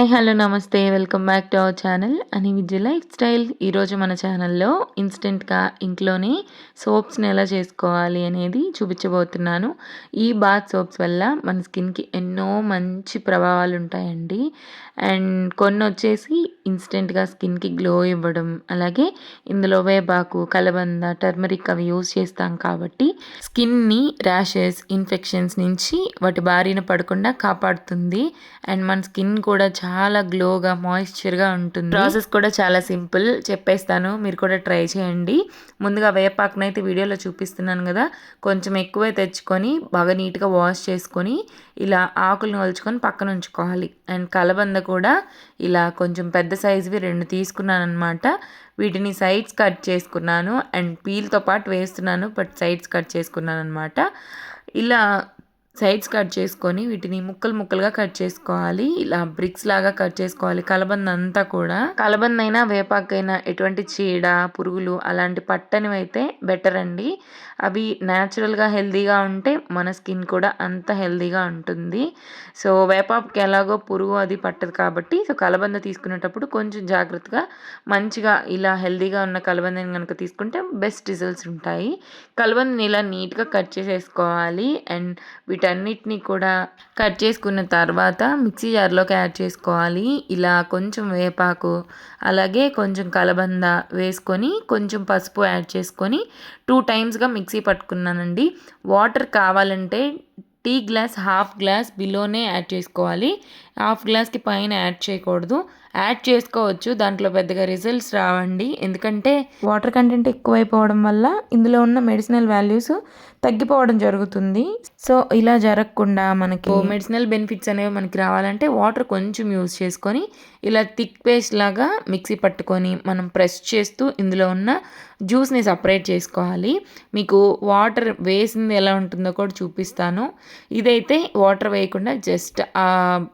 Hi hello నమస్తే welcome back to our channel అని విద్య life style. ఈరోజు మన ఛానల్లో ఇన్స్టెంట్గా ఇంట్లోనే సోప్స్ని ఎలా చేసుకోవాలి అనేది చూపించబోతున్నాను. ఈ బాత్ సోప్స్ వల్ల మన స్కిన్కి ఎన్నో మంచి ప్రభావాలు ఉంటాయండి. అండ్ కొన్ని వచ్చేసి ఇన్స్టెంట్గా స్కిన్కి గ్లో ఇవ్వడం, అలాగే ఇందులో వేపాకు, కలబంద, టర్మరిక్ అవి యూస్ చేస్తాం కాబట్టి స్కిన్ని ర్యాషెస్, ఇన్ఫెక్షన్స్ నుంచి వాటి బారిన పడకుండా కాపాడుతుంది. అండ్ మన స్కిన్ కూడా చాలా గ్లోగా, మాయిశ్చర్గా ఉంటుంది. ప్రాసెస్ కూడా చాలా సింపుల్, చెప్పేస్తాను, మీరు కూడా ట్రై చేయండి. ముందుగా వేపాకునైతే వీడియోలో చూపిస్తున్నాను కదా, కొంచెం ఎక్కువే తెచ్చుకొని బాగా నీట్గా వాష్ చేసుకొని ఇలా ఆకులను వలుచుకొని పక్కన ఉంచుకోవాలి. అండ్ కలబంద కూడా ఇలా కొంచెం పెద్ద సైజువి 2 తీసుకున్నాను అనమాట. వీటిని సైడ్స్ కట్ చేసుకున్నాను అండ్ పీల్తో పాటు వేస్తున్నాను, బట్ సైడ్స్ కట్ చేసుకున్నాను అనమాట. ఇలా సైడ్స్ కట్ చేసుకొని వీటిని ముక్కలు ముక్కలుగా కట్ చేసుకోవాలి. ఇలా బ్రిక్స్ లాగా కట్ చేసుకోవాలి. కలబంద అంతా కూడా, కలబంద అయినా వేపాకైనా ఎటువంటి చీడ, పురుగులు అలాంటి పట్టనివి అయితే బెటర్ అండి. అవి న్యాచురల్గా హెల్తీగా ఉంటే మన స్కిన్ కూడా అంత హెల్తీగా ఉంటుంది. సో వేపాకుకి ఎలాగో పురుగు అది పట్టదు కాబట్టి, సో కలబంద తీసుకునేటప్పుడు కొంచెం జాగ్రత్తగా మంచిగా ఇలా హెల్తీగా ఉన్న కలబందని కనుక తీసుకుంటే బెస్ట్ రిజల్ట్స్ ఉంటాయి. కలబందని ఇలా నీట్గా కట్ చేసేసుకోవాలి. అండ్ వీటన్నిటిని కూడా కట్ చేసుకున్న తర్వాత మిక్సీ జార్లోకి యాడ్ చేసుకోవాలి. ఇలా కొంచెం వేపాకు, అలాగే కొంచెం కలబంద వేసుకొని కొంచెం పసుపు యాడ్ చేసుకొని 2 టైమ్స్గా మిక్సీ పట్టుకున్నానండి. వాటర్ కావాలంటే టీ గ్లాస్ హాఫ్ గ్లాస్ బిలోనే యాడ్ చేసుకోవాలి. హాఫ్ గ్లాస్కి పైన యాడ్ చేయకూడదు. యాడ్ చేసుకోవచ్చు, దాంట్లో పెద్దగా రిజల్ట్స్ రావండి. ఎందుకంటే వాటర్ కంటెంట్ ఎక్కువైపోవడం వల్ల ఇందులో ఉన్న మెడిసినల్ వాల్యూస్ తగ్గిపోవడం జరుగుతుంది. సో ఇలా జరగకుండా మనకి మెడిసినల్ బెనిఫిట్స్ అనేవి మనకి రావాలంటే వాటర్ కొంచెం యూజ్ చేసుకొని ఇలా థిక్ పేస్ట్ లాగా మిక్సీ పట్టుకొని మనం ప్రెస్ చేస్తూ ఇందులో ఉన్న జ్యూస్ని సపరేట్ చేసుకోవాలి. మీకు వాటర్ వేసింది ఎలా ఉంటుందో కూడా చూపిస్తాను. ఇదైతే వాటర్ వేయకుండా జస్ట్ ఆ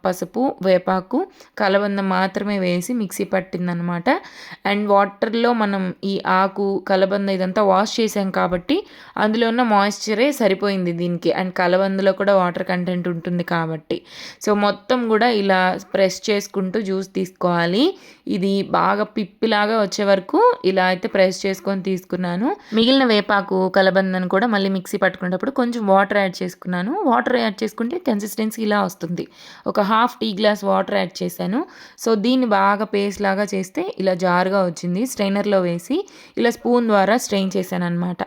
పసుపు, వేపాకు, కలబంద మాత్రమే వేసి మిక్సీ పట్టిందనమాట. అండ్ వాటర్లో మనం ఈ ఆకు, కలబంద ఇదంతా వాష్ చేసాం కాబట్టి అందులో ఉన్న మాయిశ్చరే సరిపోయింది దీనికి. అండ్ కలబందలో కూడా వాటర్ కంటెంట్ ఉంటుంది కాబట్టి, సో మొత్తం కూడా ఇలా ప్రెస్ చేసుకుంటూ జ్యూస్ తీసుకోవాలి. ఇది బాగా పిప్పిలాగా వచ్చే వరకు ఇలా అయితే ప్రెస్ చేసుకొని తీసుకున్నాను. మిగిలిన వేపాకు, కలబందను కూడా మళ్ళీ మిక్సీ పట్టుకునేటప్పుడు కొంచెం వాటర్ యాడ్ చేసుకున్నాను. వాటర్ యాడ్ చేసుకుంటే కన్సిస్టెన్సీ ఇలా వస్తుంది. ఒక half tea glass water add చేశాను. సో దీన్ని బాగా పేస్ట్ లాగా చేస్తే ఇలా జారుగా వచ్చింది. స్ట్రైనర్లో వేసి ఇలా స్పూన్ ద్వారా స్ట్రెయిన్ చేశాను అనమాట.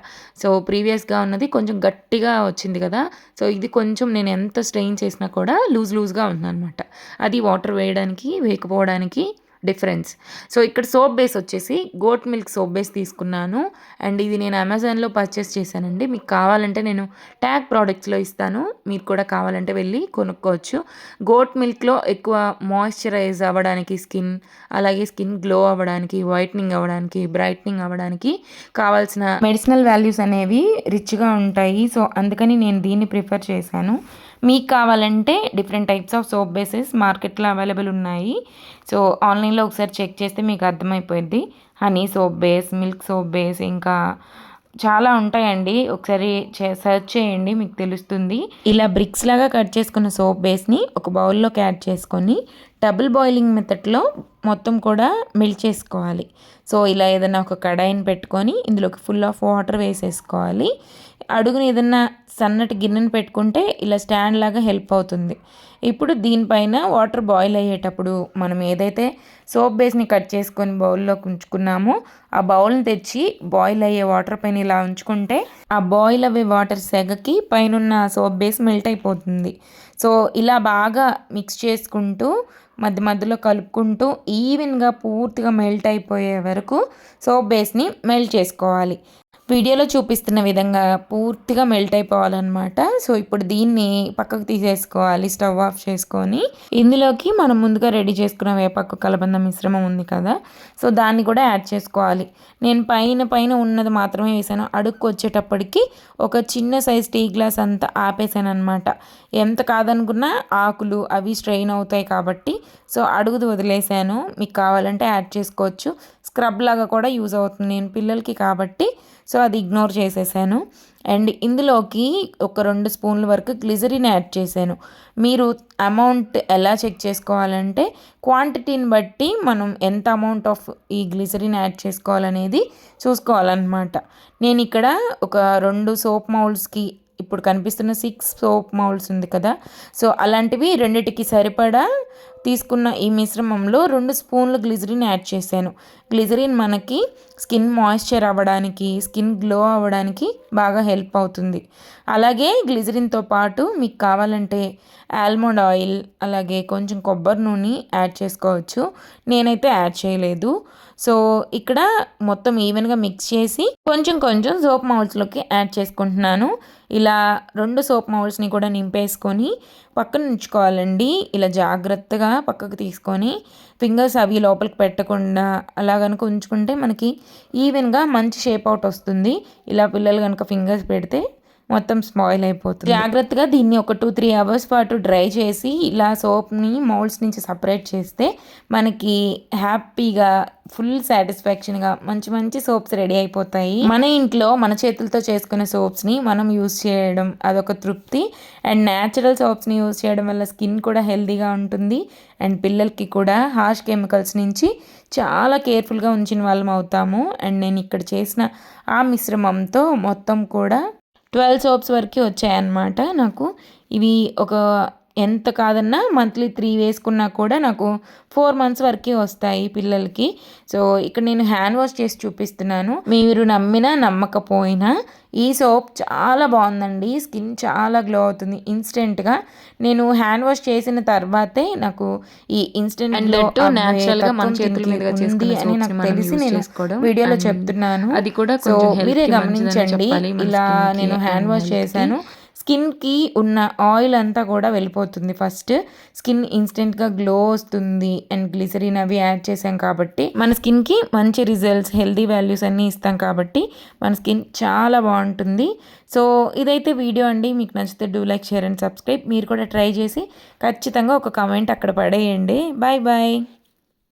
సో ప్రీవియస్గా ఉన్నది కొంచెం గట్టిగా వచ్చింది కదా, సో ఇది కొంచెం నేను ఎంత స్ట్రెయిన్ చేసినా కూడా లూజ్గా ఉందన్నమాట. అది వాటర్ వేయడానికి, వేయకపోవడానికి డిఫరెన్స్. సో ఇక్కడ సోప్ బేస్ వచ్చేసి గోట్ మిల్క్ సోప్ బేస్ తీసుకున్నాను. అండ్ ఇది నేను అమెజాన్లో పర్చేస్ చేశానండి. మీకు కావాలంటే నేను ట్యాగ్ ప్రోడక్ట్స్లో ఇస్తాను, మీరు కూడా కావాలంటే వెళ్ళి కొనుక్కోవచ్చు. గోట్ మిల్క్లో ఎక్కువ మాయిశ్చరైజ్ అవ్వడానికి స్కిన్, అలాగే స్కిన్ గ్లో అవ్వడానికి, వైట్నింగ్ అవ్వడానికి, బ్రైట్నింగ్ అవ్వడానికి కావాల్సిన మెడిసినల్ వాల్యూస్ అనేవి రిచ్గా ఉంటాయి. సో అందుకని నేను దీన్ని ప్రిఫర్ చేశాను. మీకు కావాలంటే different types of soap bases మార్కెట్లో అవైలబుల్ ఉన్నాయి. సో ఆన్లైన్లో ఒకసారి చెక్ చేస్తే మీకు అర్థమైపోయింది. Honey soap base, milk soap base, ఇంకా చాలా ఉంటాయండి. ఒకసారి సెర్చ్ చేయండి, మీకు తెలుస్తుంది. ఇలా బ్రిక్స్ లాగా కట్ చేసుకున్న సోప్ బేస్ని ఒక బౌల్లోకి యాడ్ చేసుకొని డబుల్ బాయిలింగ్ మెథడ్లో మొత్తం కూడా మెల్ట్ చేసుకోవాలి. సో ఇలా ఏదైనా ఒక కడాయిని పెట్టుకొని ఇందులోకి ఫుల్ ఆఫ్ వాటర్ వేసేసుకోవాలి. అడుగుని ఏదన్నా సన్నటి గిన్నెను పెట్టుకుంటే ఇలా స్టాండ్ లాగా హెల్ప్ అవుతుంది. ఇప్పుడు దీనిపైన వాటర్ బాయిల్ అయ్యేటప్పుడు మనం ఏదైతే సోప్ బేస్ని కట్ చేసుకొని బౌల్లోకి ఉంచుకున్నామో ఆ బౌల్ని తెచ్చి బాయిల్ అయ్యే వాటర్ పైన ఇలా ఉంచుకుంటే ఆ బాయిల్ అయ్యే వాటర్ సెగకి పైన సోప్ బేస్ మెల్ట్ అయిపోతుంది. సో ఇలా బాగా మిక్స్ చేసుకుంటూ మధ్య మధ్యలో కలుపుకుంటూ ఈవెన్గా పూర్తిగా మెల్ట్ అయిపోయే వరకు సోప్ బేస్ని మెల్ట్ చేసుకోవాలి. వీడియోలో చూపిస్తున్న విధంగా పూర్తిగా మెల్ట్ అయిపోవాలన్నమాట. సో ఇప్పుడు దీన్ని పక్కకు తీసేసుకోవాలి, స్టవ్ ఆఫ్ చేసుకొని ఇందులోకి మనం ముందుగా రెడీ చేసుకున్న వేపాకు, కలబంద మిశ్రమం ఉంది కదా, సో దాన్ని కూడా యాడ్ చేసుకోవాలి. నేను పైన ఉన్నది మాత్రమే వేసాను. అడుక్కు వచ్చేటప్పటికి ఒక చిన్న సైజ్ టీ గ్లాస్ అంతా ఆపేసాను అనమాట. ఎంత కాదనుకున్నా ఆకులు అవి స్ట్రెయిన్ అవుతాయి కాబట్టి సో అడుగుది వదిలేసాను. మీకు కావాలంటే యాడ్ చేసుకోవచ్చు. స్క్రబ్ లాగా కూడా యూజ్ అవుతుంది. నేను పిల్లలకి కాబట్టి సో అది ఇగ్నోర్ చేసేసాను. అండ్ ఇందులోకి ఒక 2 స్పూన్ల వరకు గ్లిజరిన్ యాడ్ చేశాను. మీరు అమౌంట్ ఎలా చెక్ చేసుకోవాలంటే క్వాంటిటీని బట్టి మనం ఎంత అమౌంట్ ఆఫ్ ఈ గ్లిజరిన్ యాడ్ చేసుకోవాలనేది చూసుకోవాలన్నమాట. నేను ఇక్కడ ఒక 2 సోప్ మౌల్డ్స్కి ఇప్పుడు కనిపిస్తున్న 6 సోప్ మౌల్డ్స్ ఉంది కదా, సో అలాంటివి రెండిటికి సరిపడా తీసుకున్న ఈ మిశ్రమంలో 2 స్పూన్లు గ్లిజరిన్ యాడ్ చేశాను. గ్లిజరిన్ మనకి స్కిన్ మాయిశ్చర్ అవ్వడానికి, స్కిన్ గ్లో అవ్వడానికి బాగా హెల్ప్ అవుతుంది. అలాగే గ్లిజరిన్తో పాటు మీకు కావాలంటే ఆల్మండ్ ఆయిల్, అలాగే కొంచెం కొబ్బరి నూనె యాడ్ చేసుకోవచ్చు. నేనైతే యాడ్ చేయలేదు. సో ఇక్కడ మొత్తం ఈవెన్గా మిక్స్ చేసి కొంచెం కొంచెం సోప్ మౌల్డ్స్లోకి యాడ్ చేసుకుంటున్నాను. ఇలా 2 సోప్ మౌల్డ్స్ని కూడా నింపేసుకొని పక్కన ఉంచుకోవాలండి. ఇలా జాగ్రత్తగా పక్కకు తీసుకొని ఫింగర్స్ అవి లోపలికి పెట్టకుండా అలా కనుక ఉంచుకుంటే మనకి ఈవెన్గా మంచి షేప్ అవుట్ వస్తుంది. ఇలా పిల్లలు కనుక ఫింగర్స్ పెడితే మొత్తం స్పాయిల్ అయిపోతుంది. జాగ్రత్తగా దీన్ని ఒక 2-3 అవర్స్ పాటు డ్రై చేసి ఇలా సోప్ని మౌల్డ్స్ నుంచి సపరేట్ చేస్తే మనకి హ్యాపీగా ఫుల్ సాటిస్ఫాక్షన్గా మంచి మంచి సోప్స్ రెడీ అయిపోతాయి. మన ఇంట్లో మన చేతులతో చేసుకునే సోప్స్ని మనం యూస్ చేయడం అదొక తృప్తి. అండ్ న్యాచురల్ సోప్స్ని యూస్ చేయడం వల్ల స్కిన్ కూడా హెల్తీగా ఉంటుంది. అండ్ పిల్లలకి కూడా హార్ష్ కెమికల్స్ నుంచి చాలా కేర్ఫుల్గా ఉంచిన వాళ్ళం అవుతాము. అండ్ నేను ఇక్కడ చేసిన ఆ మిశ్రమంతో మొత్తం కూడా 12 సోప్స్ వరకు వచ్చాయన్నమాట నాకు. ఇవి ఒక ఎంత కాదన్నా మంత్లీ 3 వేసుకున్నా కూడా నాకు 4 మంత్స్ వరకు వస్తాయి పిల్లలకి. సో ఇక్కడ నేను హ్యాండ్ వాష్ చేసి చూపిస్తున్నాను. మీరు నమ్మినా నమ్మకపోయినా ఈ సోప్ చాలా బాగుందండి. స్కిన్ చాలా గ్లో అవుతుంది ఇన్స్టెంట్గా. నేను హ్యాండ్ వాష్ చేసిన తర్వాతే నాకు ఈ ఇన్స్టెంట్ న్యాచురల్గా మన చేతుల మీదుగా చేసుకునే అని నాకు తెలిసి నేను వీడియోలో చెప్తున్నాను. అది కూడా సో మీరే గమనించండి. ఇలా నేను హ్యాండ్ వాష్ చేశాను. స్కిన్కి ఉన్న ఆయిల్ అంతా కూడా వెళ్ళిపోతుంది. ఫస్ట్ స్కిన్ ఇన్స్టెంట్గా గ్లో వస్తుంది. అండ్ గ్లిసరిన్ అవి యాడ్ చేసాం కాబట్టి మన స్కిన్కి మంచి రిజల్ట్స్, హెల్తీ వాల్యూస్ అన్నీ ఇస్తాం కాబట్టి మన స్కిన్ చాలా బాగుంటుంది. సో ఇదైతే వీడియో అండి. మీకు నచ్చితే do like, share and subscribe. మీరు కూడా ట్రై చేసి ఖచ్చితంగా ఒక కామెంట్ అక్కడ పడేయండి. Bye bye.